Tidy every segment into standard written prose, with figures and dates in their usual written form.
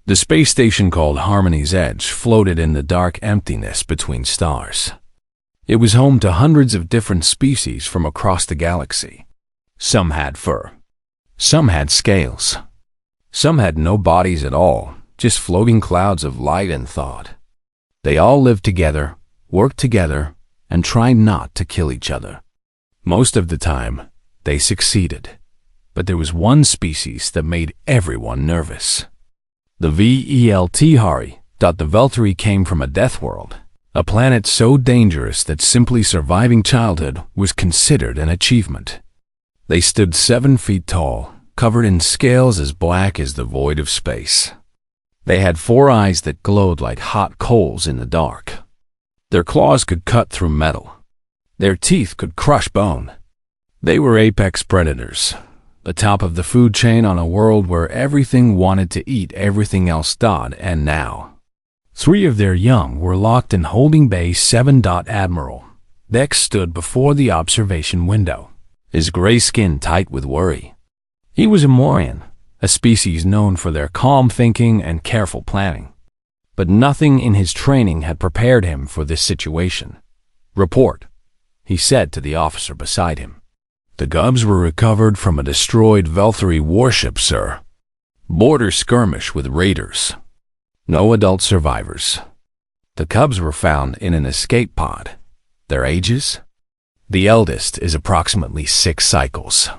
The space station called Harmony's Edge floated in the dark emptiness between stars. It was home to hundreds of different species from across the galaxy. Some had fur. Some had scales. Some had no bodies at all, just floating clouds of light and thought. They all lived together, worked together, and tried not to kill each other. Most of the time, they succeeded. But there was one species that made everyone nervous. The Velthari thought the Velthari came from a death world, a planet so dangerous that simply surviving childhood was considered an achievement. They stood 7 feet tall, covered in scales as black as the void of space. They had 4 eyes that glowed like hot coals in the dark. Their claws could cut through metal. Their teeth could crush bone. They were apex predators, the top of the food chain on a world where everything wanted to eat everything else. And now, 3 of their young were locked in holding bay 7. Admiral Dex stood before the observation window, his gray skin tight with worry. He was a Morian, a species known for their calm thinking and careful planning. But nothing in his training had prepared him for this situation. "Report," he said to the officer beside him. "The cubs were recovered from a destroyed Velthari warship, sir. Border skirmish with raiders. No adult survivors. The cubs were found in an escape pod. Their ages? The eldest is approximately 6 cycles.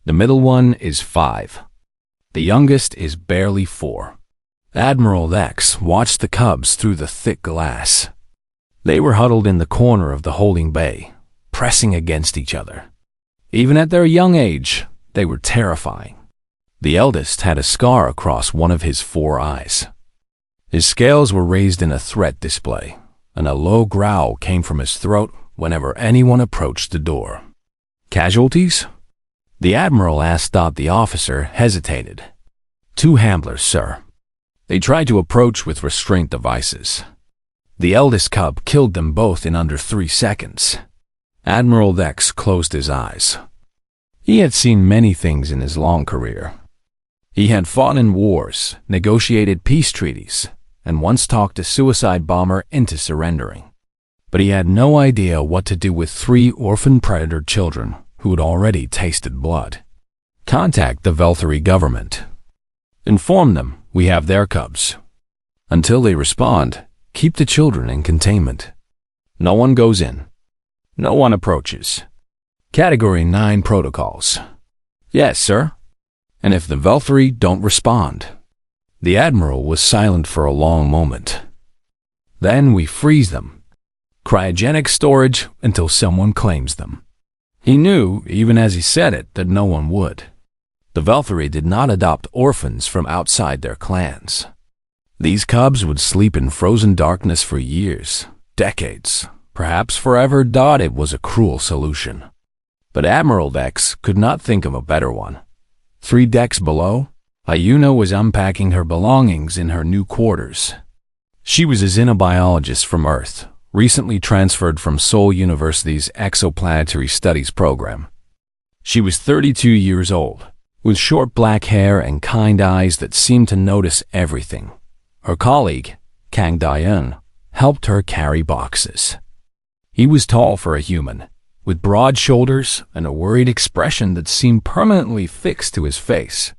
The middle one is 5. The youngest is barely 4. Admiral Dex watched the cubs through the thick glass. They were huddled in the corner of the holding bay, pressing against each other. Even at their young age, they were terrifying. The eldest had a scar across one of his 4 eyes. His scales were raised in a threat display, and a low growl came from his throat whenever anyone approached the door. "Casualties?" The admiral asked. The officer hesitated. "2 handlers, sir. They tried to approach with restraint devices. The eldest cub killed them both in under 3 seconds. Admiral Dex closed his eyes. He had seen many things in his long career. He had fought in wars, negotiated peace treaties, and once talked a suicide bomber into surrendering. But he had no idea what to do with 3 orphan predator children who had already tasted blood. "Contact the Velthari government. Inform them we have their cubs. Until they respond, keep the children in containment. No one goes in. No one approaches. Category 9 protocols." "Yes, sir." "And if the Velthari don't respond?" The admiral was silent for a long moment. "Then we freeze them. Cryogenic storage until someone claims them." He knew, even as he said it, that no one would. The Velthari did not adopt orphans from outside their clans. These cubs would sleep in frozen darkness for years, decades, perhaps forever. It was a cruel solution. But Admiral Dex could not think of a better one. 3 decks below, Iuna was unpacking her belongings in her new quarters. She was a xenobiologist from Earth, recently transferred from Seoul University's exoplanetary studies program. She was 32 years old, with short black hair and kind eyes that seemed to notice everything. Her colleague, Kang Daeun, helped her carry boxes. He was tall for a human, with broad shoulders and a worried expression that seemed permanently fixed to his face.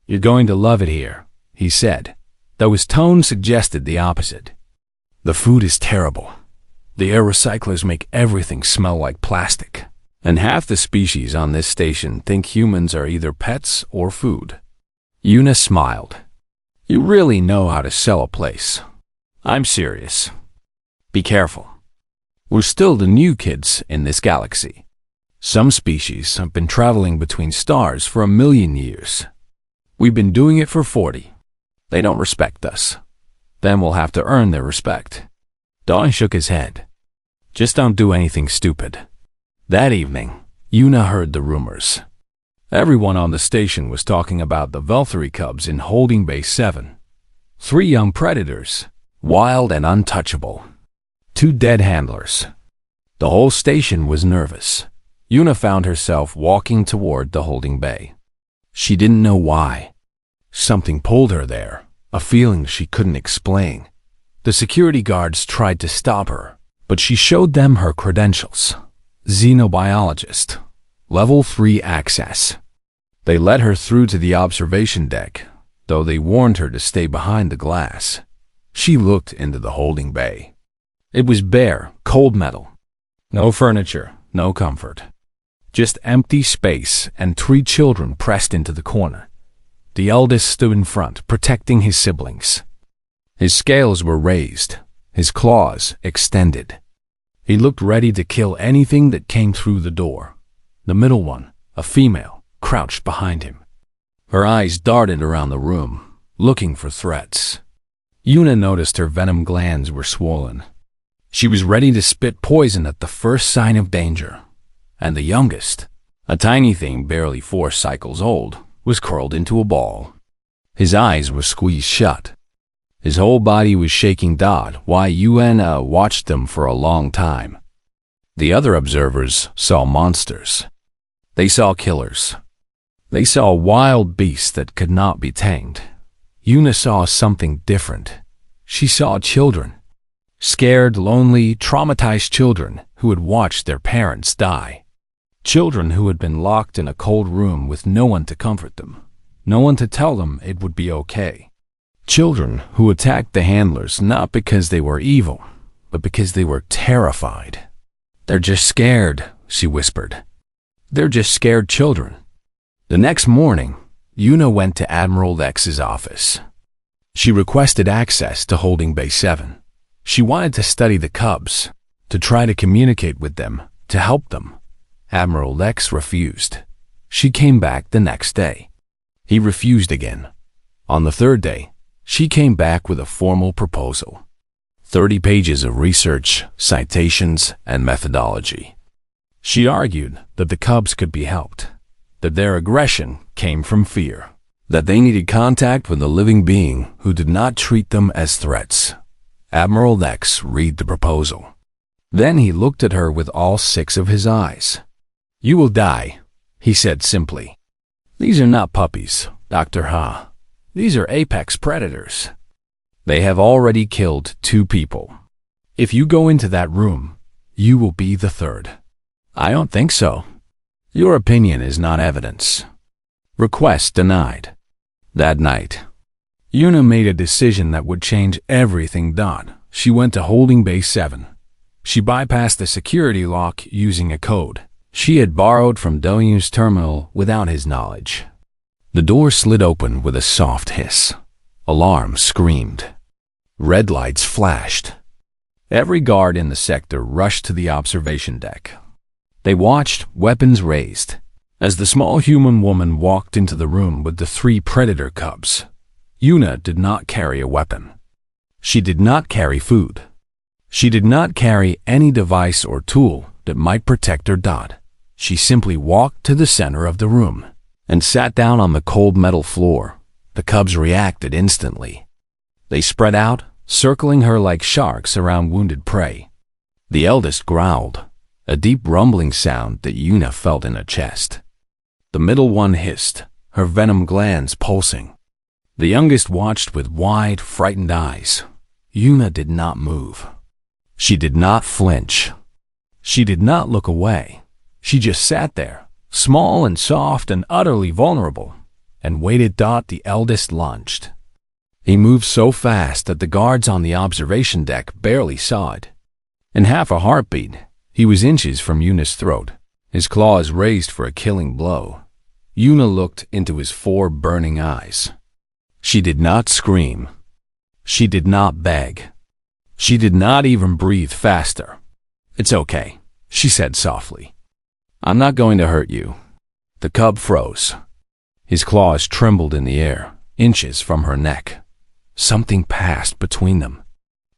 "You're going to love it here," he said, though his tone suggested the opposite. "The food is terrible. The air recyclers make everything smell like plastic, and half the species on this station think humans are either pets or food." Una smiled. "You really know how to sell a place." "I'm serious. Be careful. We're still the new kids in this galaxy. Some species have been traveling between stars for 1,000,000 years. We've been doing it for 40. They don't respect us. Then we'll have to earn their respect." Dawn shook his head. "Just don't do anything stupid." That evening, Una heard the rumors. Everyone on the station was talking about the Velthari cubs in Holding Bay 7. 3 young predators, wild and untouchable. 2 dead handlers. The whole station was nervous. Una found herself walking toward the holding bay. She didn't know why. Something pulled her there, a feeling she couldn't explain. The security guards tried to stop her, but she showed them her credentials. Xenobiologist, Level 3 access. They led her through to the observation deck, though they warned her to stay behind the glass. She looked into the holding bay. It was bare, cold metal. No furniture, no comfort. Just empty space and 3 children pressed into the corner. The eldest stood in front, protecting his siblings. His scales were raised, his claws extended. He looked ready to kill anything that came through the door. The middle one, a female, crouched behind him. Her eyes darted around the room, looking for threats. Yuna noticed her venom glands were swollen. She was ready to spit poison at the first sign of danger. And the youngest, a tiny thing barely 4 cycles old, was curled into a ball. His eyes were squeezed shut. His whole body was shaking while Yuna watched them for a long time. The other observers saw monsters. They saw killers. They saw wild beasts that could not be tamed. Yuna saw something different. She saw children. Scared, lonely, traumatized children who had watched their parents die. Children who had been locked in a cold room with no one to comfort them, no one to tell them it would be okay. Children who attacked the handlers not because they were evil, but because they were terrified. "They're just scared," she whispered. "They're just scared children." The next morning, Yuna went to Admiral Lex's office. She requested access to Holding Bay 7. She wanted to study the cubs, to try to communicate with them, to help them. Admiral Lex refused. She came back the next day. He refused again. On the 3rd day, she came back with a formal proposal. 30 pages of research, citations, and methodology. She argued that the cubs could be helped, that their aggression came from fear, that they needed contact with a living being who did not treat them as threats. Admiral Lex read the proposal. Then he looked at her with all 6 of his eyes. "You will die," he said simply. "These are not puppies, Dr. Ha. These are apex predators. They have already killed 2 people. If you go into that room, you will be the 3rd. "I don't think so. Your opinion is not evidence." Request denied. That night, Yuna made a decision that would change everything. She went to Holding Bay 7. She bypassed the security lock using a code she had borrowed from Doyu's terminal without his knowledge. The door slid open with a soft hiss. Alarms screamed. Red lights flashed. Every guard in the sector rushed to the observation deck. They watched, weapons raised, as the small human woman walked into the room with the 3 predator cubs. Yuna did not carry a weapon. She did not carry food. She did not carry any device or tool that might protect her. She simply walked to the center of the room and sat down on the cold metal floor. The cubs reacted instantly. They spread out, circling her like sharks around wounded prey. The eldest growled, a deep rumbling sound that Yuna felt in her chest. The middle one hissed, her venom glands pulsing. The youngest watched with wide, frightened eyes. Yuna did not move. She did not flinch. She did not look away. She just sat there, small and soft and utterly vulnerable, and waited. The eldest lunged. He moved so fast that the guards on the observation deck barely saw it. In half a heartbeat, he was inches from Yuna's throat, his claws raised for a killing blow. Yuna looked into his 4 burning eyes. She did not scream. She did not beg. She did not even breathe faster. "It's okay," she said softly. "I'm not going to hurt you." The cub froze. His claws trembled in the air, inches from her neck. Something passed between them.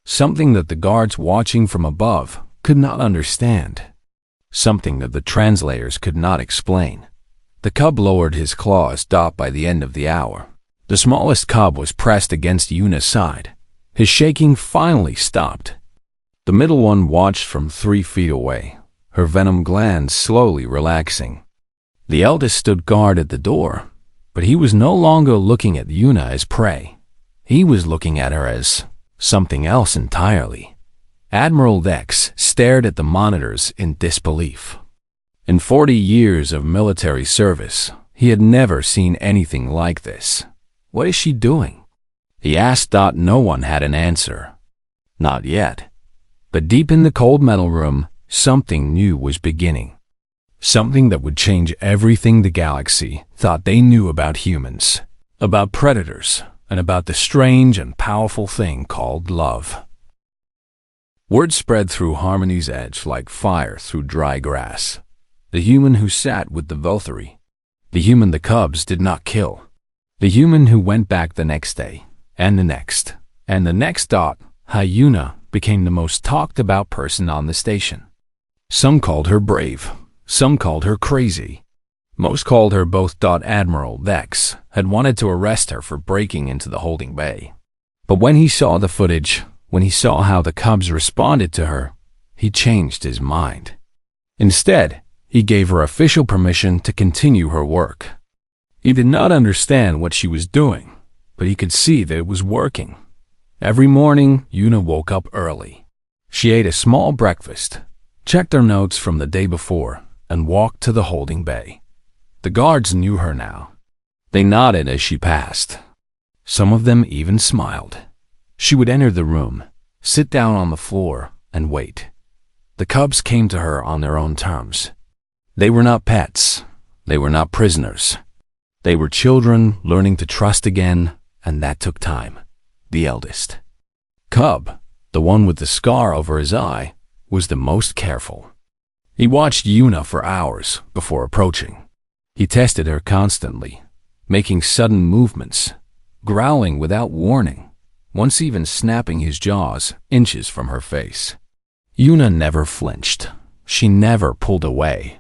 Something that the guards watching from above could not understand. Something that the translators could not explain. The cub lowered his claws. By the end of the hour, the smallest cub was pressed against Yuna's side. His shaking finally stopped. The middle one watched from 3 feet away, her venom glands slowly relaxing. The eldest stood guard at the door, but he was no longer looking at Yuna as prey. He was looking at her as something else entirely. Admiral Dex stared at the monitors in disbelief. In 40 years of military service, he had never seen anything like this. What is she doing? He asked. No one had an answer. Not yet. But deep in the cold metal room, something new was beginning. Something that would change everything the galaxy thought they knew about humans, about predators, and about the strange and powerful thing called love. Word spread through Harmony's Edge like fire through dry grass. The human who sat with the Volturi, the human the Cubs did not kill, the human who went back the next day, and the next, and the next. Hyuna became the most talked about person on the station. Some called her brave, some called her crazy. Most called her both. Admiral Dex had wanted to arrest her for breaking into the holding bay. But when he saw the footage, when he saw how the Cubs responded to her, he changed his mind. Instead, he gave her official permission to continue her work. He did not understand what she was doing, but he could see that it was working. Every morning, Yuna woke up early. She ate a small breakfast, checked her notes from the day before, and walked to the holding bay. The guards knew her now. They nodded as she passed. Some of them even smiled. She would enter the room, sit down on the floor, and wait. The Cubs came to her on their own terms. They were not pets. They were not prisoners. They were children learning to trust again, and that took time. The eldest Cub, the one with the scar over his eye, was the most careful. He watched Yuna for hours before approaching. He tested her constantly, making sudden movements, growling without warning, once even snapping his jaws inches from her face. Yuna never flinched. She never pulled away.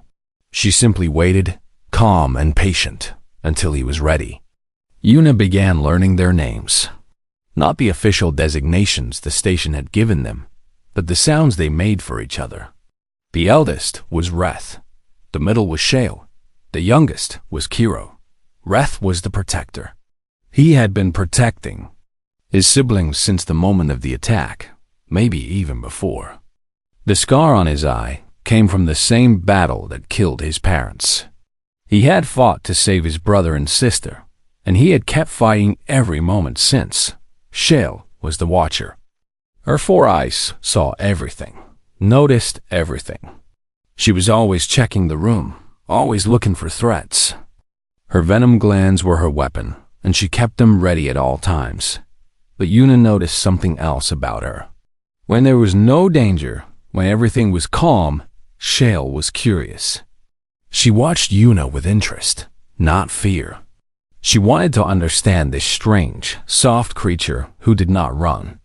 She simply waited, calm and patient, until he was ready. Yuna began learning their names. Not the official designations the station had given them, but the sounds they made for each other. The eldest was Reth. The middle was Shale. The youngest was Kiro. Reth was the protector. He had been protecting his siblings since the moment of the attack, maybe even before. The scar on his eye came from the same battle that killed his parents. He had fought to save his brother and sister, and he had kept fighting every moment since. Shale was the watcher. Her four eyes saw everything, noticed everything. She was always checking the room, always looking for threats. Her venom glands were her weapon, and she kept them ready at all times. But Yuna noticed something else about her. When there was no danger, when everything was calm, Shale was curious. She watched Yuna with interest, not fear. She wanted to understand this strange, soft creature who did not run.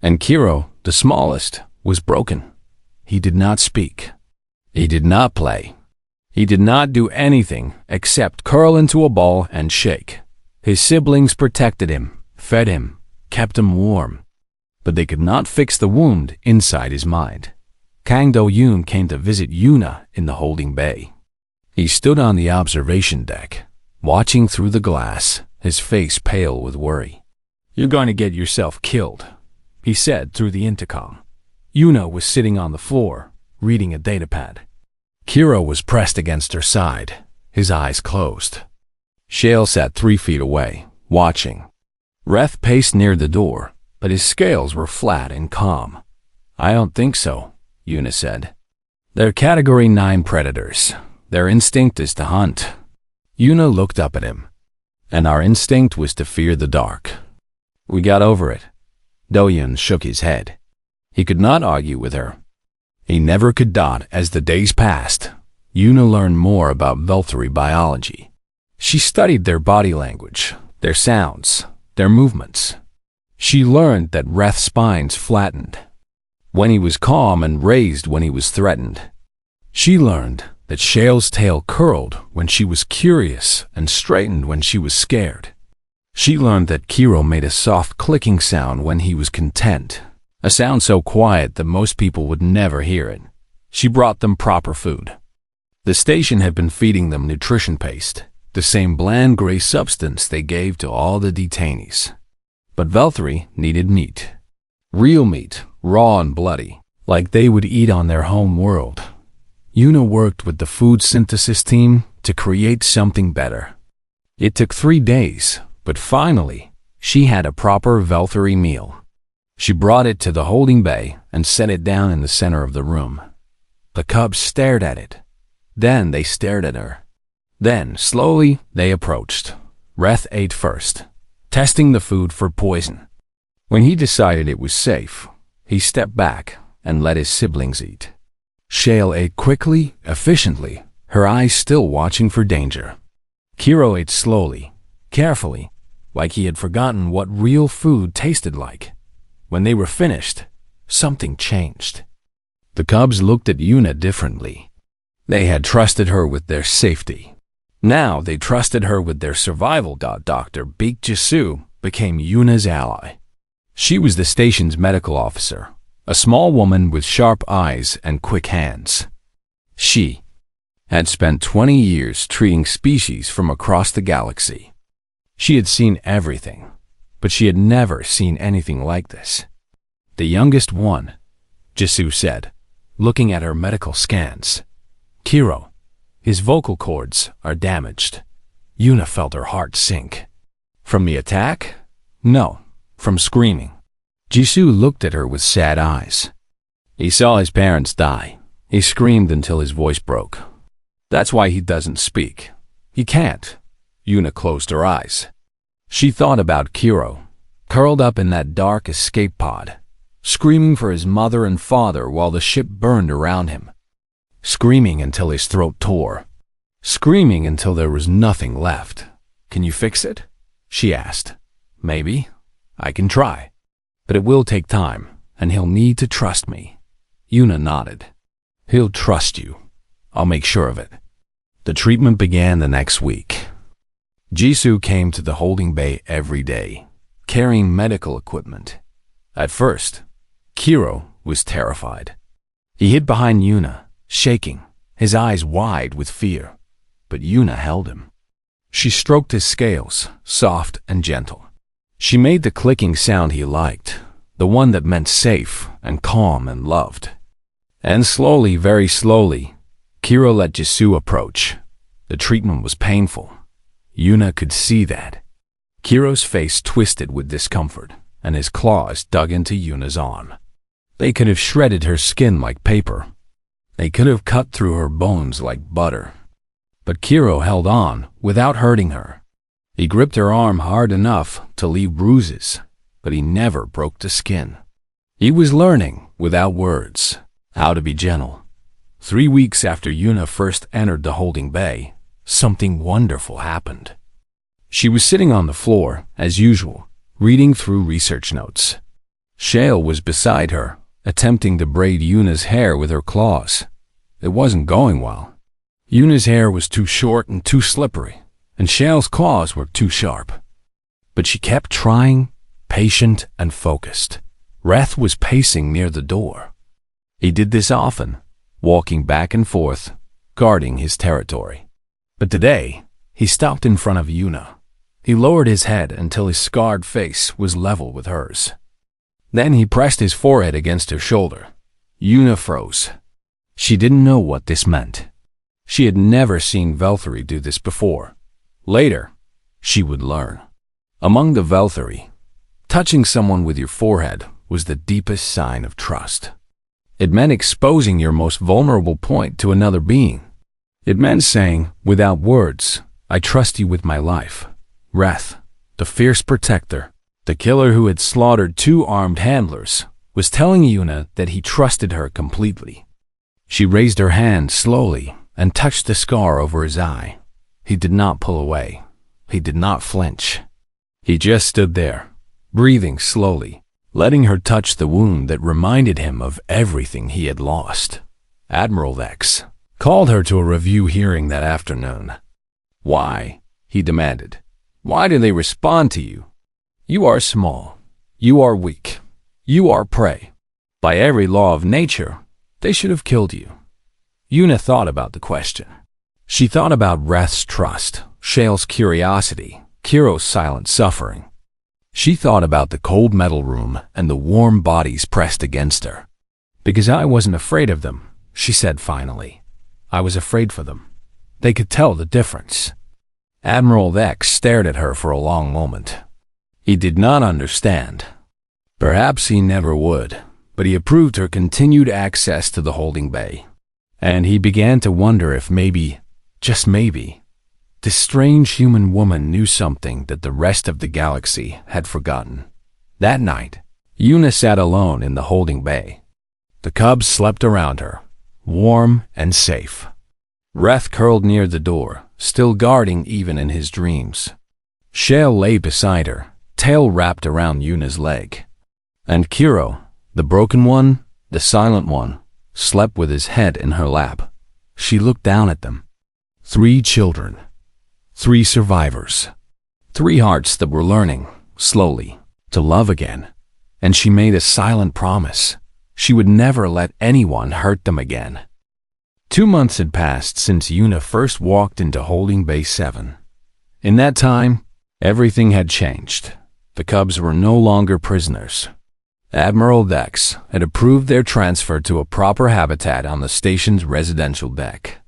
And Kiro, the smallest, was broken. He did not speak. He did not play. He did not do anything except curl into a ball and shake. His siblings protected him, fed him, kept him warm. But they could not fix the wound inside his mind. Kang Do-yoon came to visit Yuna in the holding bay. He stood on the observation deck, watching through the glass, his face pale with worry. "You're going to get yourself killed," he said through the intercom. Yuna was sitting on the floor, reading a datapad. Kiro was pressed against her side, his eyes closed. Shale sat 3 feet away, watching. Reth paced near the door, but his scales were flat and calm. "I don't think so," Yuna said. "They're Category 9 predators. Their instinct is to hunt." Yuna looked up at him. "And our instinct was to fear the dark. We got over it." Do-yoon shook his head. He could not argue with her. He never could. As the days passed, Yuna learned more about Volturi biology. She studied their body language, their sounds, their movements. She learned that Reth's spines flattened when he was calm and raised when he was threatened. She learned that Shale's tail curled when she was curious and straightened when she was scared. She learned that Kiro made a soft clicking sound when he was content, a sound so quiet that most people would never hear it. She brought them proper food. The station had been feeding them nutrition paste, the same bland gray substance they gave to all the detainees. But Valtteri needed meat. Real meat, raw and bloody, like they would eat on their home world. Una worked with the food synthesis team to create something better. It took 3 days, but finally, she had a proper Valtteri meal. She brought it to the holding bay and set it down in the center of the room. The cubs stared at it. Then they stared at her. Then, slowly, they approached. Reth ate first, testing the food for poison. When he decided it was safe, he stepped back and let his siblings eat. Shale ate quickly, efficiently, her eyes still watching for danger. Kiro ate slowly, carefully, like he had forgotten what real food tasted like. When they were finished, something changed. The cubs looked at Una differently. They had trusted her with their safety. Now they trusted her with their survival. Dr. Beak Jisoo became Una's ally. She was the station's medical officer, a small woman with sharp eyes and quick hands. She had spent 20 years treating species from across the galaxy. She had seen everything, but she had never seen anything like this. The youngest one, Jisoo said, looking at her medical scans. Kiro, his vocal cords are damaged. Una felt her heart sink. From the attack? No, from screaming. Jisoo looked at her with sad eyes. He saw his parents die. He screamed until his voice broke. That's why he doesn't speak. He can't. Una closed her eyes. She thought about Kiro, curled up in that dark escape pod, screaming for his mother and father while the ship burned around him. Screaming until his throat tore. Screaming until there was nothing left. Can you fix it? She asked. Maybe. I can try. But it will take time, and he'll need to trust me. Una nodded. He'll trust you. I'll make sure of it. The treatment began the next week. Jisoo came to the holding bay every day, carrying medical equipment. At first, Kiro was terrified. He hid behind Una, shaking, his eyes wide with fear. But Una held him. She stroked his scales, soft and gentle. She made the clicking sound he liked, the one that meant safe and calm and loved. And slowly, very slowly, Kiro let Jisoo approach. The treatment was painful. Una could see that. Kiro's face twisted with discomfort, and his claws dug into Una's arm. They could have shredded her skin like paper. They could have cut through her bones like butter. But Kiro held on without hurting her. He gripped her arm hard enough to leave bruises, but he never broke the skin. He was learning, without words, how to be gentle. 3 weeks after Una first entered the holding bay, something wonderful happened. She was sitting on the floor, as usual, reading through research notes. Shale was beside her, attempting to braid Una's hair with her claws. It wasn't going well. Una's hair was too short and too slippery, and Shale's claws were too sharp. But she kept trying, patient and focused. Reth was pacing near the door. He did this often, walking back and forth, guarding his territory. But today, he stopped in front of Una. He lowered his head until his scarred face was level with hers. Then he pressed his forehead against her shoulder. Una froze. She didn't know what this meant. She had never seen Valtteri do this before. Later, she would learn. Among the Valtteri, touching someone with your forehead was the deepest sign of trust. It meant exposing your most vulnerable point to another being. It meant saying, without words, I trust you with my life. Reth, the fierce protector, the killer who had slaughtered 2 armed handlers, was telling Una that he trusted her completely. She raised her hand slowly and touched the scar over his eye. He did not pull away. He did not flinch. He just stood there, breathing slowly, letting her touch the wound that reminded him of everything he had lost. Admiral Vex called her to a review hearing that afternoon. Why? He demanded. Why do they respond to you? You are small. You are weak. You are prey. By every law of nature, they should have killed you. Una thought about the question. She thought about Reth's trust, Shale's curiosity, Kiro's silent suffering. She thought about the cold metal room and the warm bodies pressed against her. "Because I wasn't afraid of them," she said finally. "I was afraid for them. They could tell the difference." Admiral X stared at her for a long moment. He did not understand. Perhaps he never would, but he approved her continued access to the holding bay. And he began to wonder if maybe, just maybe, this strange human woman knew something that the rest of the galaxy had forgotten. That night, Una sat alone in the holding bay. The cubs slept around her, warm and safe. Reth curled near the door, still guarding even in his dreams. Shale lay beside her, tail wrapped around Una's leg. And Kiro, the broken one, the silent one, slept with his head in her lap. She looked down at them. 3 children. 3 survivors. 3 hearts that were learning, slowly, to love again. And she made a silent promise. She would never let anyone hurt them again. 2 months had passed since Una first walked into Holding Bay 7. In that time, everything had changed. The cubs were no longer prisoners. Admiral Dex had approved their transfer to a proper habitat on the station's residential deck.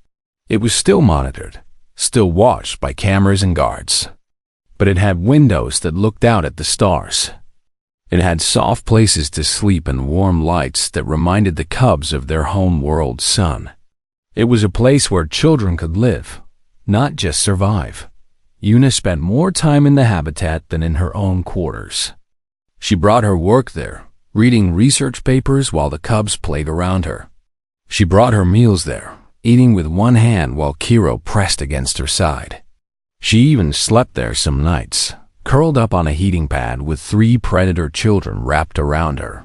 It was still monitored, still watched by cameras and guards. But it had windows that looked out at the stars. It had soft places to sleep and warm lights that reminded the cubs of their home world's sun. It was a place where children could live, not just survive. Una spent more time in the habitat than in her own quarters. She brought her work there, reading research papers while the cubs played around her. She brought her meals there, eating with one hand while Kiro pressed against her side. She even slept there some nights, curled up on a heating pad with 3 predator children wrapped around her.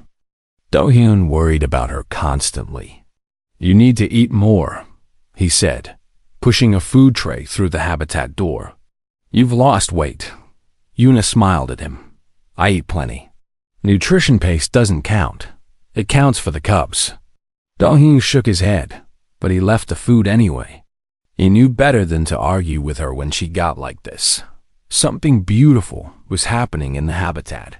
Do-hyun worried about her constantly. "You need to eat more," he said, pushing a food tray through the habitat door. "You've lost weight." Una smiled at him. "I eat plenty. Nutrition pace doesn't count. It counts for the cubs." Do-hyun shook his head, but he left the food anyway. He knew better than to argue with her when she got like this. Something beautiful was happening in the habitat.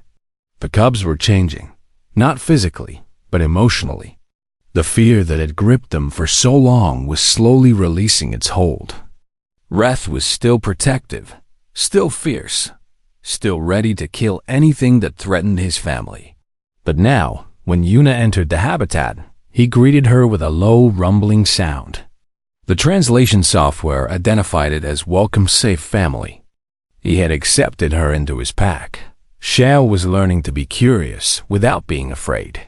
The cubs were changing, not physically, but emotionally. The fear that had gripped them for so long was slowly releasing its hold. Reth was still protective, still fierce, still ready to kill anything that threatened his family. But now, when Una entered the habitat, he greeted her with a low, rumbling sound. The translation software identified it as Welcome Safe Family. He had accepted her into his pack. Shao was learning to be curious without being afraid.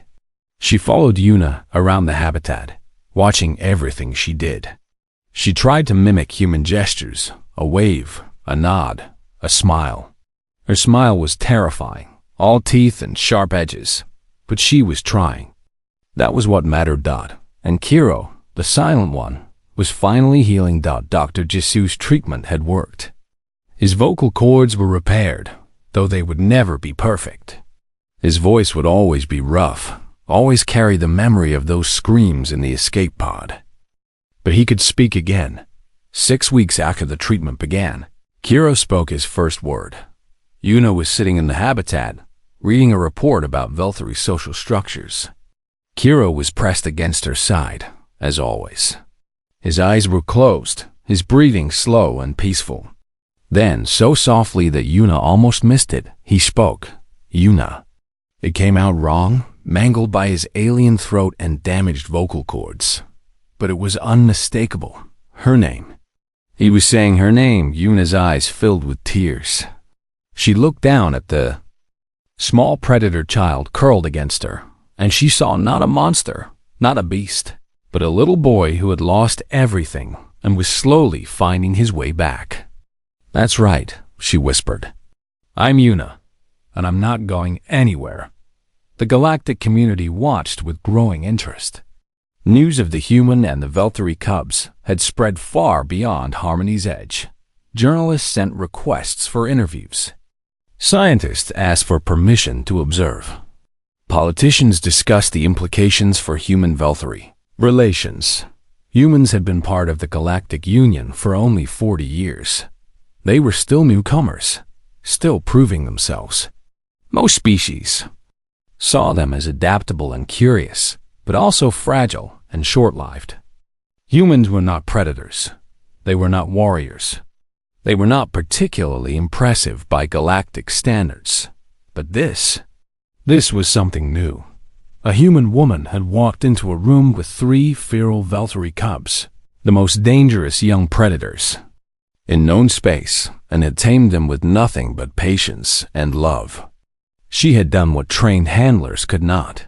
She followed Una around the habitat, watching everything she did. She tried to mimic human gestures, a wave, a nod, a smile. Her smile was terrifying, all teeth and sharp edges, but she was trying. That was what mattered. And Kiro, the silent one, was finally healing. Dr. Jisu's treatment had worked. His vocal cords were repaired, though they would never be perfect. His voice would always be rough, always carry the memory of those screams in the escape pod. But he could speak again. 6 weeks after the treatment began, Kiro spoke his first word. Una was sitting in the habitat, reading a report about Velthury's social structures. Kiro was pressed against her side, as always. His eyes were closed, his breathing slow and peaceful. Then, so softly that Una almost missed it, he spoke. Una. It came out wrong, mangled by his alien throat and damaged vocal cords. But it was unmistakable. Her name. He was saying her name. Una's eyes filled with tears. She looked down at the small predator child curled against her, and she saw not a monster, not a beast, but a little boy who had lost everything and was slowly finding his way back. "That's right," she whispered. "I'm Una, and I'm not going anywhere." The galactic community watched with growing interest. News of the human and the Velthury cubs had spread far beyond Harmony's Edge. Journalists sent requests for interviews. Scientists asked for permission to observe. Politicians discussed the implications for human-Velthury relations. Humans had been part of the Galactic Union for only 40 years. They were still newcomers, still proving themselves. Most species saw them as adaptable and curious, but also fragile and short-lived. Humans were not predators. They were not warriors. They were not particularly impressive by galactic standards. But this was something new. A human woman had walked into a room with 3 feral Valtteri cubs, the most dangerous young predators in known space, and had tamed them with nothing but patience and love. She had done what trained handlers could not.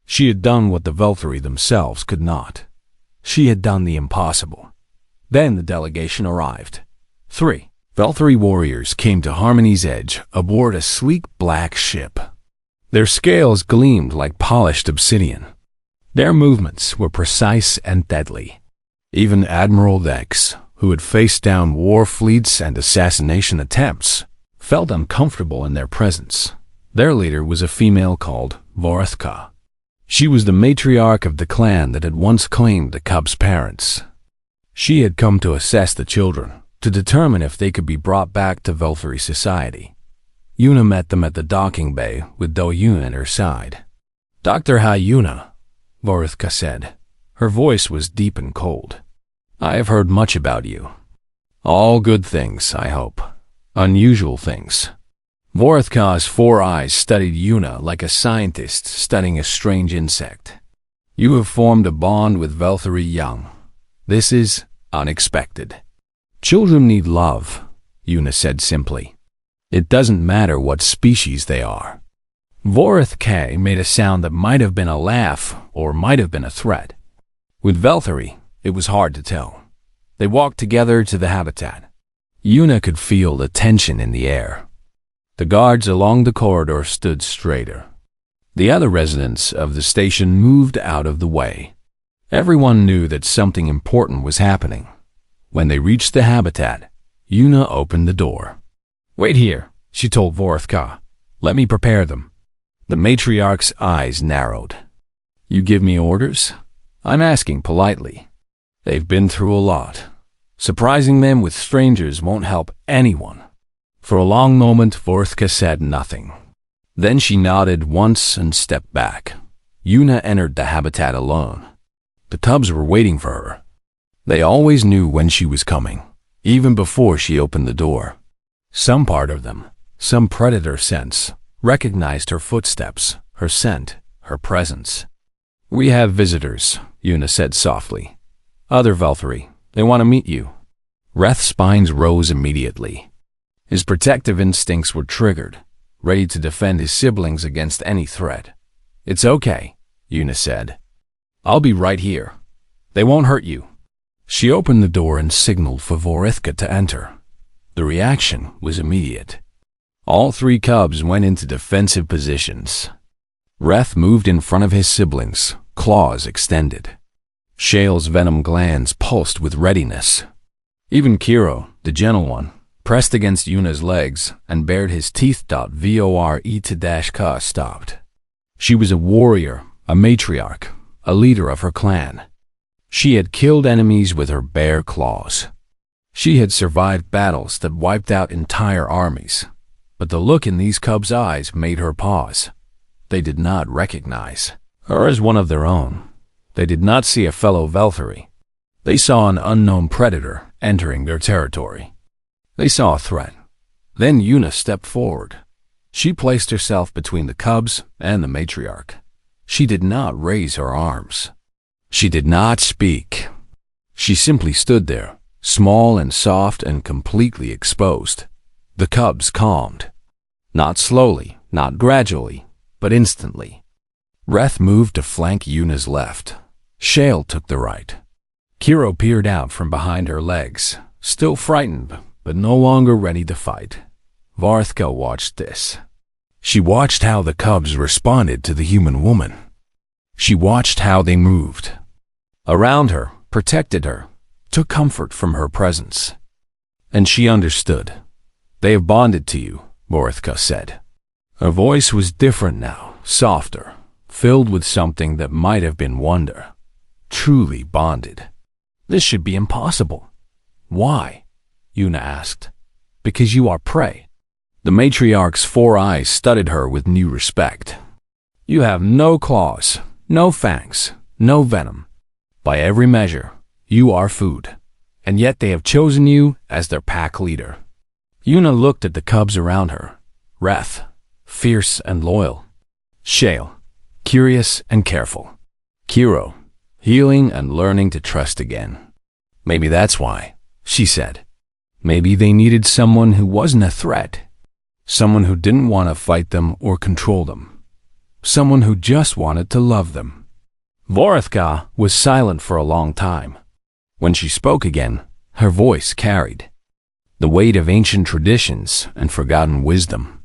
She had done what the Valtteri themselves could not. She had done the impossible. Then the delegation arrived. 3 Valtteri warriors came to Harmony's Edge aboard a sleek black ship. Their scales gleamed like polished obsidian. Their movements were precise and deadly. Even Admiral Dex, who had faced down war fleets and assassination attempts, felt uncomfortable in their presence. Their leader was a female called Vorthka. She was the matriarch of the clan that had once claimed the cubs' parents. She had come to assess the children, to determine if they could be brought back to Valtteri society. Yuna met them at the docking bay with Do-Yun at her side. "Dr. Yuna," Vorthka said. Her voice was deep and cold. "I have heard much about you. All good things, I hope. Unusual things." Vorthka's 4 eyes studied Yuna like a scientist studying a strange insect. "You have formed a bond with Valtteri young. This is unexpected." "Children need love," Yuna said simply. "It doesn't matter what species they are." Vorthka made a sound that might have been a laugh or might have been a threat. With Valtteri, it was hard to tell. They walked together to the habitat. Yuna could feel the tension in the air. The guards along the corridor stood straighter. The other residents of the station moved out of the way. Everyone knew that something important was happening. When they reached the habitat, Yuna opened the door. "Wait here," she told Vorthka. "Let me prepare them." The matriarch's eyes narrowed. "You give me orders?" "I'm asking politely. They've been through a lot. Surprising them with strangers won't help anyone." For a long moment, Vorthka said nothing. Then she nodded once and stepped back. Yuna entered the habitat alone. The cubs were waiting for her. They always knew when she was coming, even before she opened the door. Some part of them, some predator sense, recognized her footsteps, her scent, her presence. "We have visitors," Yuna said softly. "Other Valtteri, they want to meet you." Reth's spines rose immediately. His protective instincts were triggered, ready to defend his siblings against any threat. "It's okay," Yuna said. "I'll be right here. They won't hurt you." She opened the door and signaled for Vorthka to enter. The reaction was immediate. All 3 cubs went into defensive positions. Reth moved in front of his siblings, claws extended. Shale's venom glands pulsed with readiness. Even Kiro, the gentle one, pressed against Yuna's legs and bared his teeth. Vorthka stopped. She was a warrior, a matriarch, a leader of her clan. She had killed enemies with her bare claws. She had survived battles that wiped out entire armies. But the look in these cubs' eyes made her pause. They did not recognize her as one of their own. They did not see a fellow Valtteri. They saw an unknown predator entering their territory. They saw a threat. Then Yuna stepped forward. She placed herself between the cubs and the matriarch. She did not raise her arms. She did not speak. She simply stood there, small and soft and completely exposed. The cubs calmed. Not slowly, not gradually, but instantly. Reth moved to flank Yuna's left. Shale took the right. Kiro peered out from behind her legs, still frightened, but no longer ready to fight. Vorthka watched this. She watched how the cubs responded to the human woman. She watched how they moved around her, protected her, took comfort from her presence. And she understood. "They have bonded to you," Vorthka said. Her voice was different now, softer, filled with something that might have been wonder. Truly bonded. "This should be impossible." "Why?" Yuna asked. "Because you are prey." The matriarch's 4 eyes studied her with new respect. You have no claws, no fangs, no venom. By every measure, you are food, and yet they have chosen you as their pack leader. Yuna looked at the cubs around her, Reth, fierce and loyal, Shale, curious and careful, Kiro, healing and learning to trust again. Maybe that's why, she said. Maybe they needed someone who wasn't a threat, someone who didn't want to fight them or control them, someone who just wanted to love them. Vorithka was silent for a long time. When she spoke again, her voice carried the weight of ancient traditions and forgotten wisdom.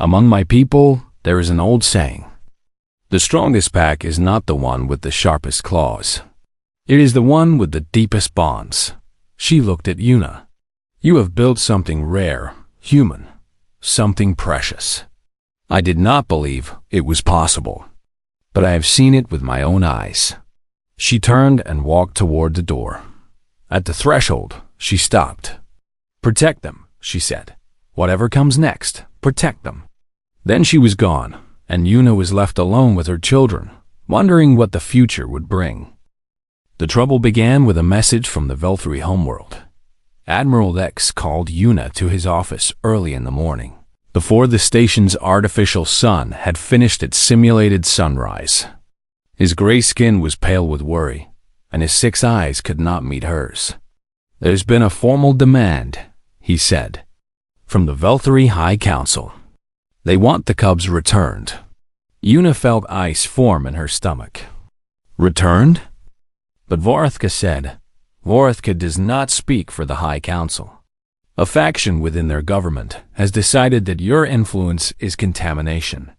Among my people, there is an old saying. The strongest pack is not the one with the sharpest claws. It is the one with the deepest bonds. She looked at Yuna. You have built something rare, human, something precious. I did not believe it was possible, but I have seen it with my own eyes. She turned and walked toward the door. At the threshold, she stopped. Protect them, she said. Whatever comes next, protect them. Then she was gone, and Yuna was left alone with her children, wondering what the future would bring. The trouble began with a message from the Velthri homeworld. Admiral X called Yuna to his office early in the morning, before the station's artificial sun had finished its simulated sunrise. His gray skin was pale with worry, and his 6 eyes could not meet hers. There's been a formal demand, he said, from the Velthri High Council. They want the cubs returned. Yuna felt ice form in her stomach. Returned? But Vorithka said, Vorithka does not speak for the High Council. A faction within their government has decided that your influence is contamination.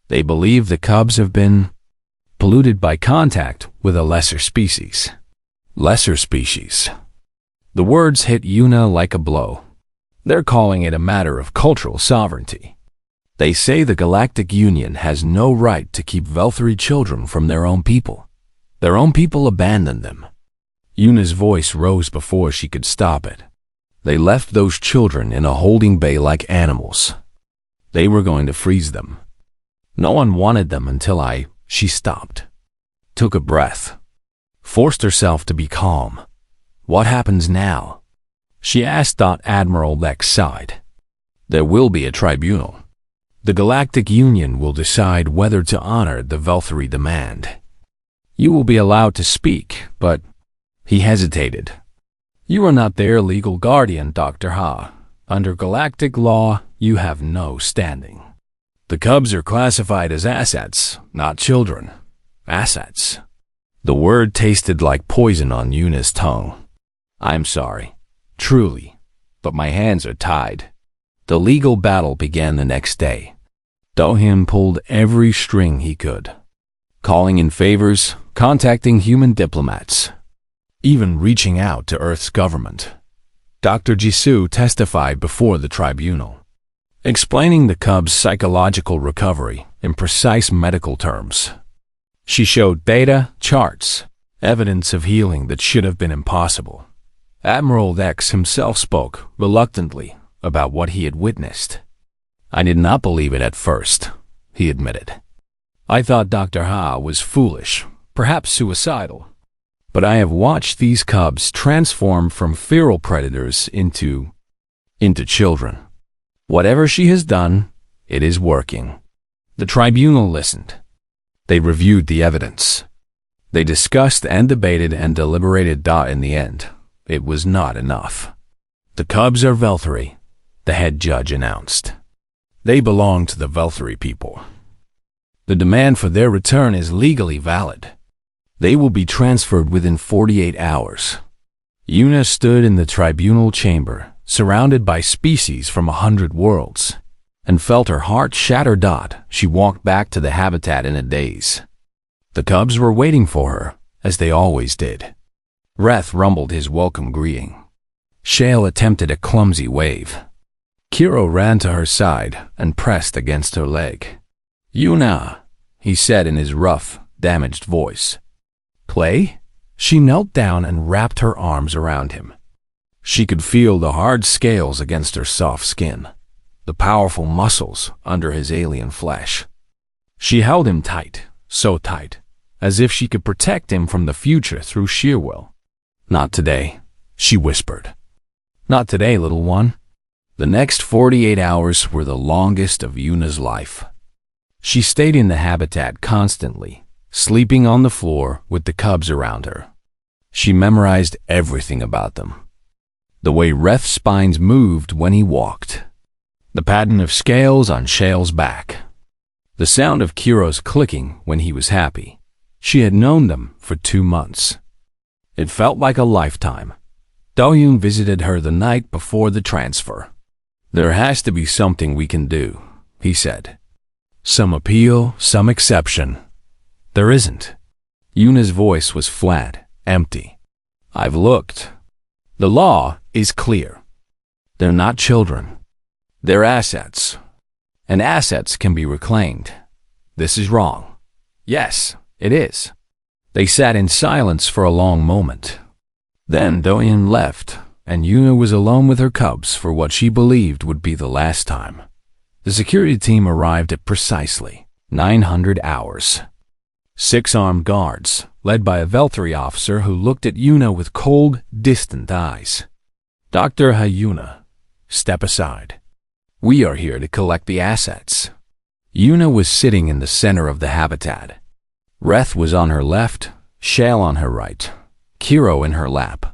They believe the cubs have been polluted by contact with a lesser species. Lesser species. The words hit Yuna like a blow. They're calling it a matter of cultural sovereignty. They say the Galactic Union has no right to keep Velthri children from their own people. Their own people abandoned them. Yuna's voice rose before she could stop it. They left those children in a holding bay like animals. They were going to freeze them. No one wanted them until she stopped, took a breath, forced herself to be calm. What happens now? She asked. Admiral X sighed. There will be a tribunal. The Galactic Union will decide whether to honor the Velthri demand. You will be allowed to speak, but... He hesitated. You are not their legal guardian, Dr. Ha. Under galactic law, you have no standing. The cubs are classified as assets, not children. Assets. The word tasted like poison on Yuna's tongue. I'm sorry, truly, but my hands are tied. The legal battle began the next day. Dohim pulled every string he could, calling in favors, contacting human diplomats, even reaching out to Earth's government. Dr. Jisoo testified before the tribunal, explaining the cubs' psychological recovery in precise medical terms. She showed data, charts, evidence of healing that should have been impossible. Admiral X himself spoke, reluctantly, about what he had witnessed. I did not believe it at first, he admitted. I thought Dr. Ha was foolish, perhaps suicidal. But I have watched these cubs transform from feral predators into children. Whatever she has done, it is working. The tribunal listened. They reviewed the evidence. They discussed and debated and deliberated. In the end, it was not enough. The cubs are Velthri, the head judge announced. They belong to the Velthri people. The demand for their return is legally valid. They will be transferred within 48 hours. Yuna stood in the tribunal chamber, surrounded by species from 100 worlds, and felt her heart shatter. She walked back to the habitat in a daze. The cubs were waiting for her, as they always did. Reth rumbled his welcome greeting. Shale attempted a clumsy wave. Kiro ran to her side and pressed against her leg. Yuna, he said in his rough, damaged voice. Play? She knelt down and wrapped her arms around him. She could feel the hard scales against her soft skin. the powerful muscles under his alien flesh. She held him tight, so tight, as if she could protect him from the future through sheer will. "Not today," she whispered. "Not today, little one." The next 48 hours were the longest of Yuna's life. She stayed in the habitat constantly, sleeping on the floor with the cubs around her. She memorized everything about them. The way Ref's spines moved when he walked. The pattern of scales on Shale's back. The sound of Kiro's clicking when he was happy. She had known them for 2 months. It felt like a lifetime. Doyoon visited her the night before the transfer. "There has to be something we can do," he said. "Some appeal, some exception." "There isn't." Yuna's voice was flat, empty. "I've looked. The law is clear. They're not children. They're assets. And assets can be reclaimed. This is wrong." "Yes, it is." They sat in silence for a long moment. Then Doyoon left, and Yuna was alone with her cubs for what she believed would be the last time. The security team arrived at precisely 900 hours. 6 armed guards, led by a Veltari officer who looked at Yuna with cold, distant eyes. "Dr. Hayuna, step aside. We are here to collect the assets." Yuna was sitting in the center of the habitat. Reth was on her left, Shale on her right, Kiro in her lap.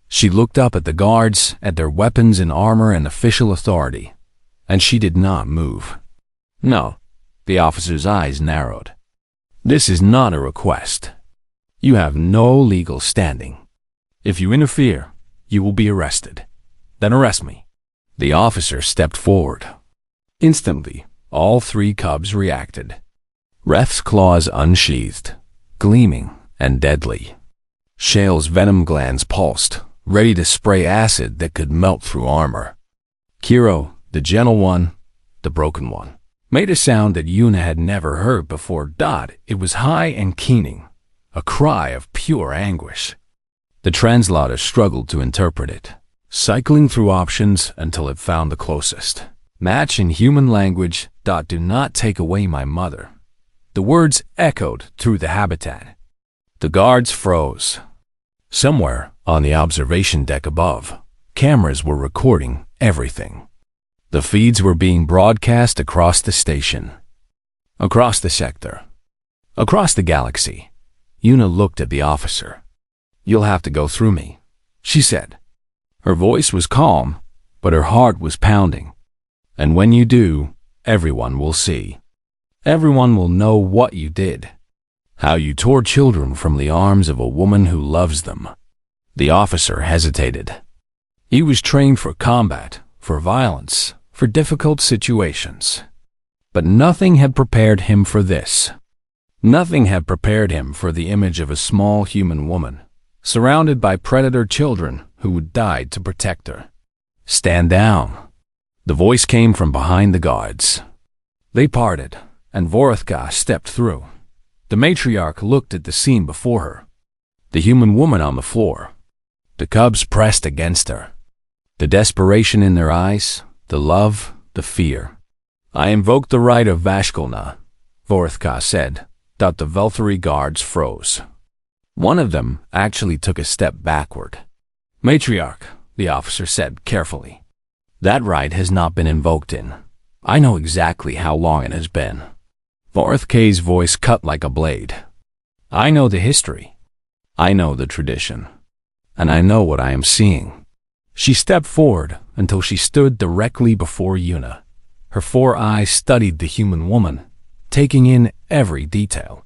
She looked up at the guards, at their weapons and armor and official authority, and she did not move. "No," the officer's eyes narrowed. "This is not a request. You have no legal standing. If you interfere, you will be arrested. Then arrest me." The officer stepped forward. Instantly, all 3 cubs reacted. Ref's claws unsheathed, gleaming and deadly. Shale's venom glands pulsed, ready to spray acid that could melt through armor. Kiro, the gentle one, the broken one, made a sound that Yuna had never heard before. It was high and keening, a cry of pure anguish. The translator struggled to interpret it, cycling through options until it found the closest. "Match in human language. Do not take away my mother." The words echoed through the habitat. The guards froze. Somewhere on the observation deck above, cameras were recording everything. The feeds were being broadcast across the station, across the sector, across the galaxy. Yuna looked at the officer. "You'll have to go through me," she said. Her voice was calm, but her heart was pounding. "And when you do, everyone will see. Everyone will know what you did. How you tore children from the arms of a woman who loves them." The officer hesitated. He was trained for combat, for violence, for difficult situations. But nothing had prepared him for this. Nothing had prepared him for the image of a small human woman, surrounded by predator children who would die to protect her. "Stand down." The voice came from behind the guards. They parted, and Vorithka stepped through. The matriarch looked at the scene before her. The human woman on the floor. The cubs pressed against her. The desperation in their eyes, the love, the fear. "I invoke the right of Vashkolna," Vorithka said. The Veltari guards froze. One of them actually took a step backward. "Matriarch," the officer said carefully. "That right has not been invoked in. I know exactly how long it has been." Vorithka's voice cut like a blade. "I know the history. I know the tradition. And I know what I am seeing." She stepped forward until she stood directly before Yuna. Her 4 eyes studied the human woman, taking in every detail.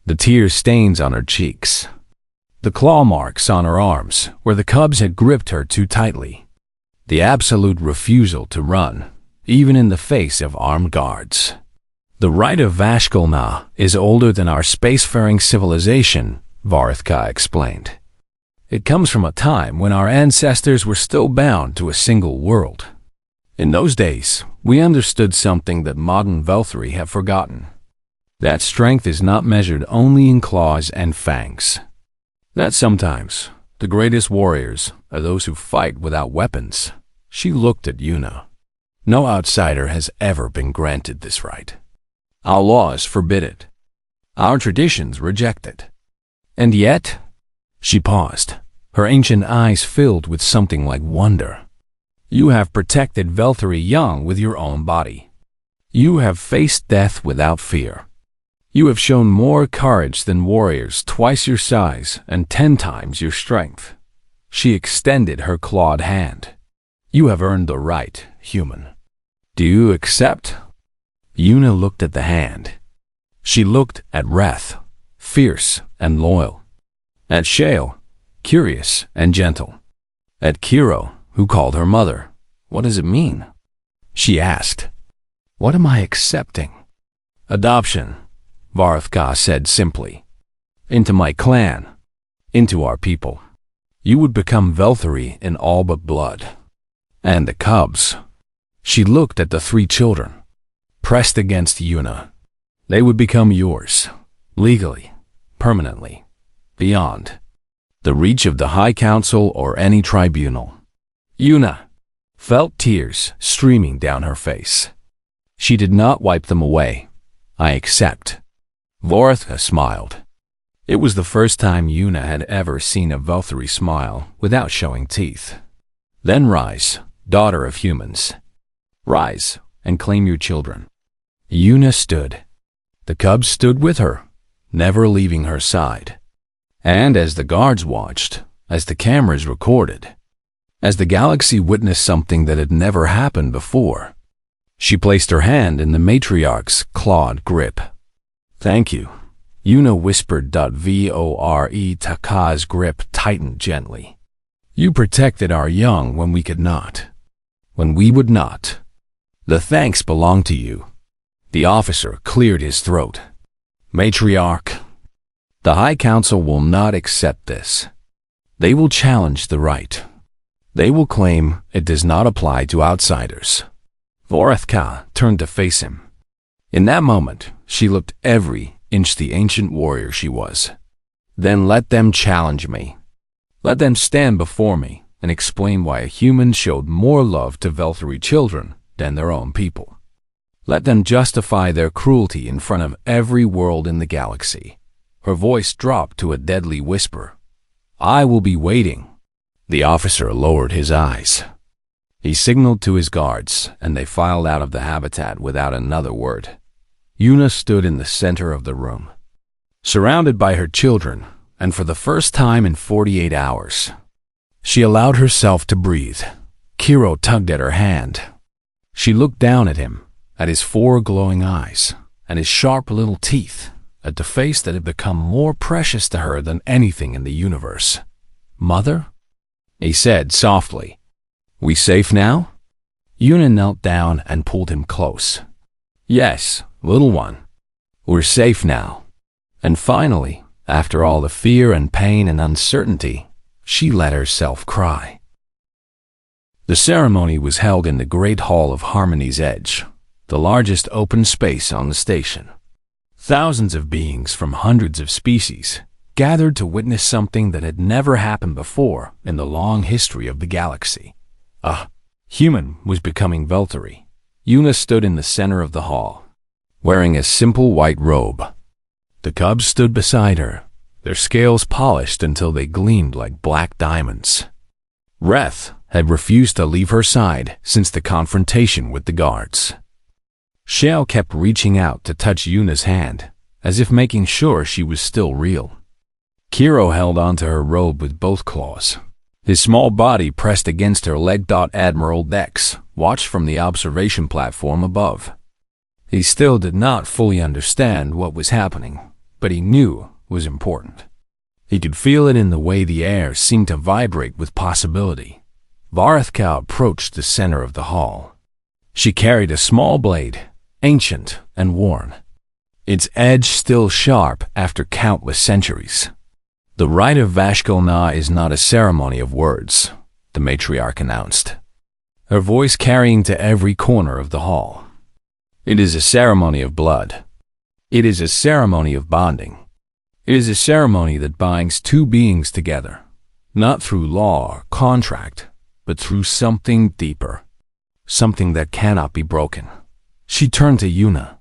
The tear stains on her cheeks. The claw marks on her arms where the cubs had gripped her too tightly. The absolute refusal to run, even in the face of armed guards. "The rite of Vashkolna is older than our spacefaring civilization," Vorithka explained. "It comes from a time when our ancestors were still bound to a single world. In those days, we understood something that modern Veltari have forgotten. That strength is not measured only in claws and fangs. That sometimes the greatest warriors are those who fight without weapons." She looked at Yuna. No outsider has ever been granted this right. Our laws forbid it. Our traditions reject it. And yet, she paused, her ancient eyes filled with something like wonder. You have protected Veltari young with your own body. You have faced death without fear. You have shown more courage than warriors twice your size and 10 times your strength. She extended her clawed hand. You have earned the right, human. Do you accept? Yuna looked at the hand. She looked at Reth, fierce and loyal. At Shale, curious and gentle. At Kiro, who called her mother. What does it mean? She asked. What am I accepting? Adoption, Varthka said simply. Into my clan. Into our people. You would become Veltari in all but blood. And the cubs. She looked at the 3 children, pressed against Yuna. They would become yours, legally, permanently, beyond the reach of the High Council or any tribunal. Yuna felt tears streaming down her face. She did not wipe them away. I accept. Vorthka smiled. It was the first time Yuna had ever seen a Veltari smile without showing teeth. Then rise, daughter of humans. Rise and claim your children. Yuna stood. The cubs stood with her, never leaving her side. And as the guards watched, as the cameras recorded, as the galaxy witnessed something that had never happened before, she placed her hand in the matriarch's clawed grip. Thank you, Yuna whispered. Taka's grip tightened gently. You protected our young when we could not, when we would not. The thanks belong to you. The officer cleared his throat. Matriarch, the High Council will not accept this. They will challenge the right. They will claim it does not apply to outsiders. Vorthka turned to face him. In that moment, she looked every inch the ancient warrior she was. Then let them challenge me. Let them stand before me and explain why a human showed more love to Veltari children than their own people. Let them justify their cruelty in front of every world in the galaxy. Her voice dropped to a deadly whisper. I will be waiting. The officer lowered his eyes. He signaled to his guards, and they filed out of the habitat without another word. Yuna stood in the center of the room, surrounded by her children, and for the first time in 48 hours, she allowed herself to breathe. Kiro tugged at her hand. She looked down at him, at his 4 glowing eyes, and his sharp little teeth, at the face that had become more precious to her than anything in the universe. Mother? He said softly. We safe now? Yuna knelt down and pulled him close. Yes, little one. We're safe now. And finally, after all the fear and pain and uncertainty, she let herself cry. The ceremony was held in the Great Hall of Harmony's Edge, the largest open space on the station. Thousands of beings from hundreds of species gathered to witness something that had never happened before in the long history of the galaxy. A human was becoming Veltari. Yuna stood in the center of the hall, wearing a simple white robe. The cubs stood beside her, their scales polished until they gleamed like black diamonds. Reth had refused to leave her side since the confrontation with the guards. Shale kept reaching out to touch Yuna's hand, as if making sure she was still real. Kiro held onto her robe with both claws. His small body pressed against her leg. Admiral Dex watched from the observation platform above. He still did not fully understand what was happening, but he knew it was important. He could feel it in the way the air seemed to vibrate with possibility. Varthka approached the center of the hall. She carried a small blade, ancient and worn, its edge still sharp after countless centuries. The rite of Vashkil-Na is not a ceremony of words, the matriarch announced, her voice carrying to every corner of the hall. It is a ceremony of blood. It is a ceremony of bonding. It is a ceremony that binds 2 beings together, not through law or contract, but through something deeper. something that cannot be broken. She turned to Yuna.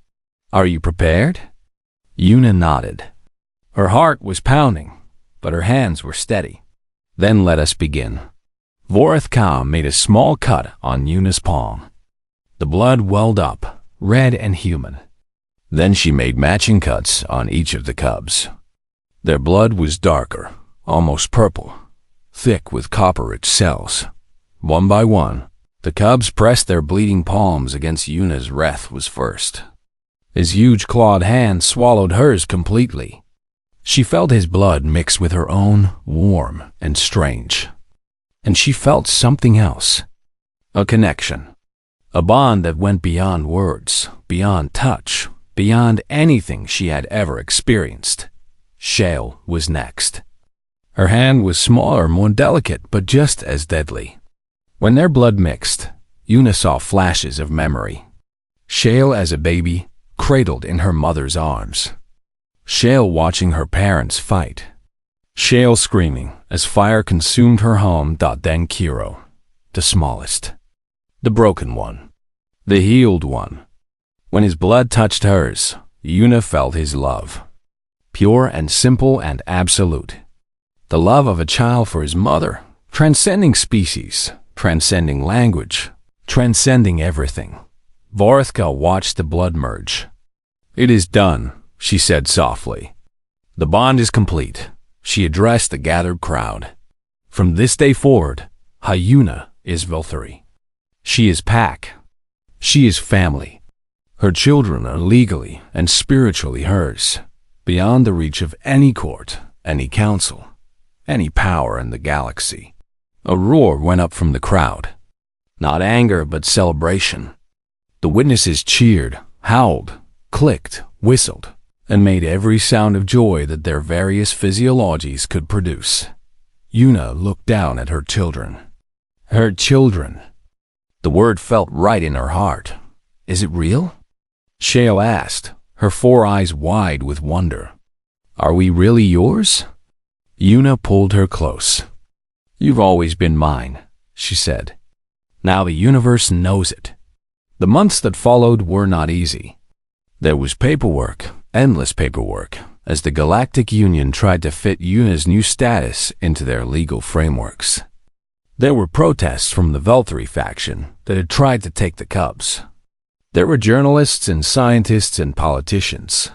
"Are you prepared?" Yuna nodded. Her heart was pounding, but her hands were steady. "Then let us begin." Vorethka made a small cut on Yuna's palm. The blood welled up, red and humid. Then she made matching cuts on each of the cubs. Their blood was darker, almost purple, thick with copper-rich cells. One by one, the cubs pressed their bleeding palms against Yuna's. Reth was first. His huge clawed hand swallowed hers completely. She felt his blood mix with her own, warm and strange. And she felt something else. A connection. A bond that went beyond words, beyond touch, beyond anything she had ever experienced. Shale was next. Her hand was smaller, more delicate, but just as deadly. When their blood mixed, Yuna saw flashes of memory. Shale as a baby, cradled in her mother's arms. Shale watching her parents fight. Shale screaming as fire consumed her home. Then Kiro, the smallest. The broken one. The healed one. When his blood touched hers, Yuna felt his love. Pure and simple and absolute. The love of a child for his mother, transcending species, transcending language, transcending everything. Vorethka watched the blood merge. "It is done," she said softly. "The bond is complete." She addressed the gathered crowd. "From this day forward, Hyuna is Vilthari. She is Pack. She is family. Her children are legally and spiritually hers, beyond the reach of any court, any council, any power in the galaxy." A roar went up from the crowd. Not anger, but celebration. The witnesses cheered, howled, clicked, whistled, and made every sound of joy that their various physiologies could produce. Yuna looked down at her children. Her children. The word felt right in her heart. "Is it real?" Shale asked, her 4 eyes wide with wonder. "Are we really yours?" Yuna pulled her close. "You've always been mine," she said. "Now the universe knows it." The months that followed were not easy. There was paperwork, endless paperwork, as the Galactic Union tried to fit Yuna's new status into their legal frameworks. There were protests from the Velthari faction that had tried to take the cubs. There were journalists and scientists and politicians,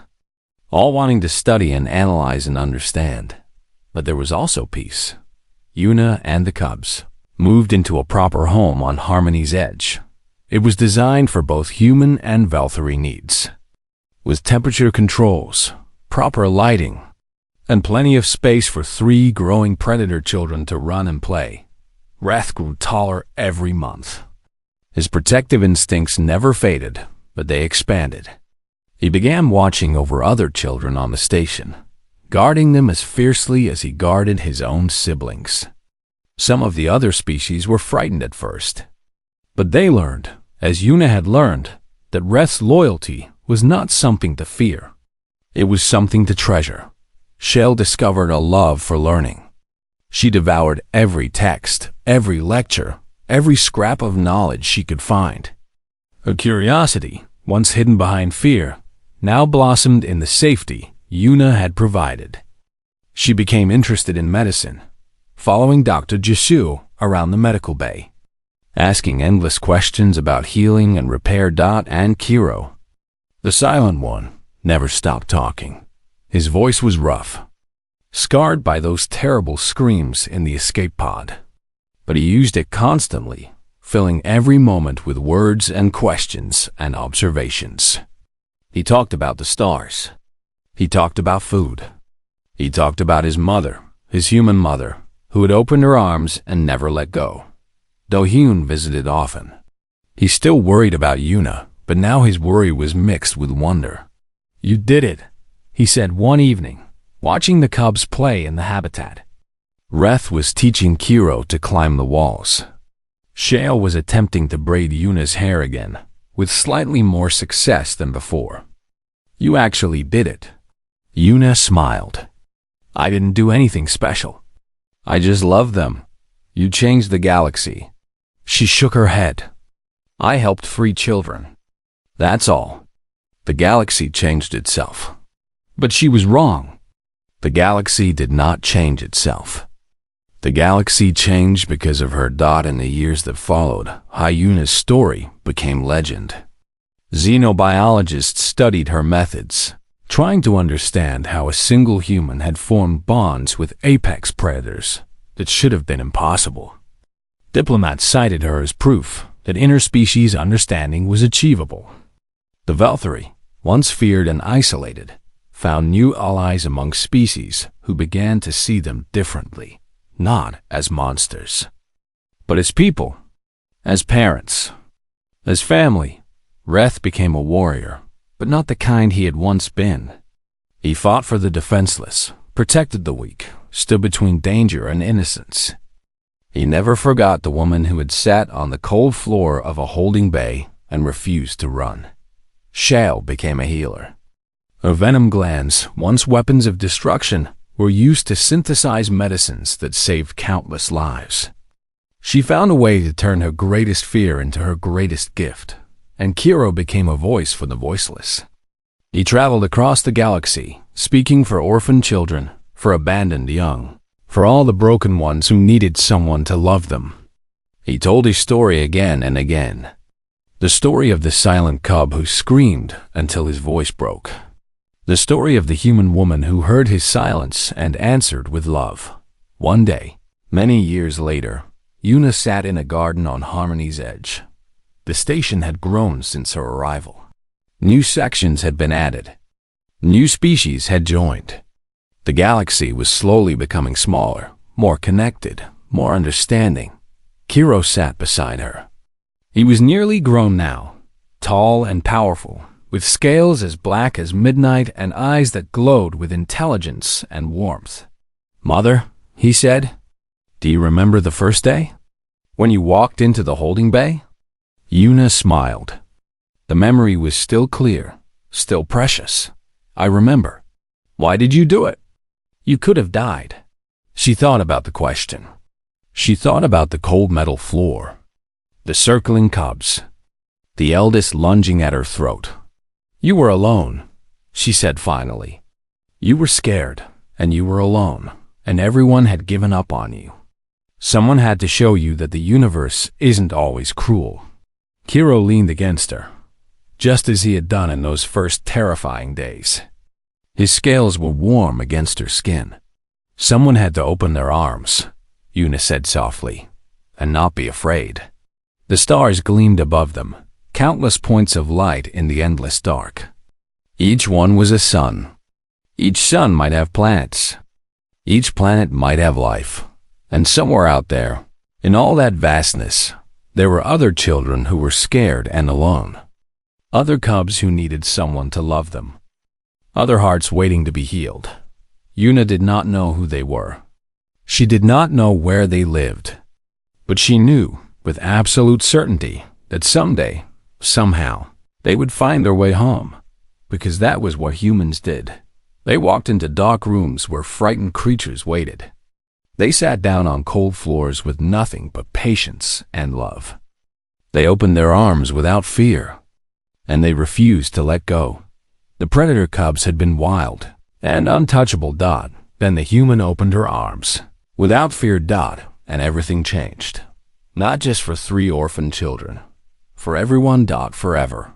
all wanting to study and analyze and understand. But there was also peace. Yuna and the cubs moved into a proper home on Harmony's Edge. It was designed for both human and Velthari needs, with temperature controls, proper lighting, and plenty of space for 3 growing predator children to run and play. Reth grew taller every month. His protective instincts never faded, but they expanded. He began watching over other children on the station, guarding them as fiercely as he guarded his own siblings. Some of the other species were frightened at first, but they learned, as Yuna had learned, that Reth's loyalty was not something to fear. It was something to treasure. Shale discovered a love for learning. She devoured every text, every lecture, every scrap of knowledge she could find. Her curiosity, once hidden behind fear, now blossomed in the safety Yuna had provided. She became interested in medicine, following Dr. Jisu around the medical bay, asking endless questions about healing and repair. And Kiro, the silent one, never stopped talking. His voice was rough, scarred by those terrible screams in the escape pod. But he used it constantly, filling every moment with words and questions and observations. He talked about the stars. He talked about food. He talked about his mother, his human mother, who had opened her arms and never let go. Do-hyun visited often. He still worried about Yuna, but now his worry was mixed with wonder. "You did it," he said one evening, watching the cubs play in the habitat. Reth was teaching Kiro to climb the walls. Shale was attempting to braid Yuna's hair again, with slightly more success than before. "You actually did it." Yuna smiled. "I didn't do anything special. I just love them. You changed the galaxy." She shook her head. I helped free children. That's all. The galaxy changed itself. But she was wrong. The galaxy did not change itself. The galaxy changed because of her. In the years that followed, Yuna's story became legend. Xenobiologists studied her methods, trying to understand how a single human had formed bonds with apex predators that should have been impossible. Diplomats cited her as proof that interspecies understanding was achievable. The Valkyrie, once feared and isolated, found new allies among species who began to see them differently, not as monsters, but as people, as parents, as family. Reth became a warrior, but not the kind he had once been. He fought for the defenseless, protected the weak, stood between danger and innocence. He never forgot the woman who had sat on the cold floor of a holding bay and refused to run. Shale became a healer. Her venom glands, once weapons of destruction, were used to synthesize medicines that saved countless lives. She found a way to turn her greatest fear into her greatest gift, and Kiro became a voice for the voiceless. He traveled across the galaxy, speaking for orphaned children, for abandoned young, for all the broken ones who needed someone to love them. He told his story again and again. The story of the silent cub who screamed until his voice broke. The story of the human woman who heard his silence and answered with love. One day, many years later, Yuna sat in a garden on Harmony's edge. The station had grown since her arrival. New sections had been added. New species had joined. The galaxy was slowly becoming smaller, more connected, more understanding. Kiro sat beside her. He was nearly grown now, tall and powerful, with scales as black as midnight and eyes that glowed with intelligence and warmth. "Mother," he said, "do you remember the first day? When you walked into the holding bay?" Yuna smiled. The memory was still clear, still precious. "I remember." "Why did you do it? You could have died." She thought about the question. She thought about the cold metal floor, the circling cubs, the eldest lunging at her throat. "You were alone," she said finally. "You were scared, and you were alone, and everyone had given up on you. Someone had to show you that the universe isn't always cruel." Kiro leaned against her, just as he had done in those first terrifying days. His scales were warm against her skin. "Someone had to open their arms," Yuna said softly, "and not be afraid." The stars gleamed above them, countless points of light in the endless dark. Each one was a sun. Each sun might have planets. Each planet might have life. And somewhere out there, in all that vastness, there were other children who were scared and alone. Other cubs who needed someone to love them. Other hearts waiting to be healed. Yuna did not know who they were. She did not know where they lived. But she knew, with absolute certainty, that someday, somehow, they would find their way home, because that was what humans did. They walked into dark rooms where frightened creatures waited. They sat down on cold floors with nothing but patience and love. They opened their arms without fear, and they refused to let go. The predator cubs had been wild and untouchable. Then the human opened her arms, without fear. And everything changed. Not just for 3 orphan children, for everyone. Forever.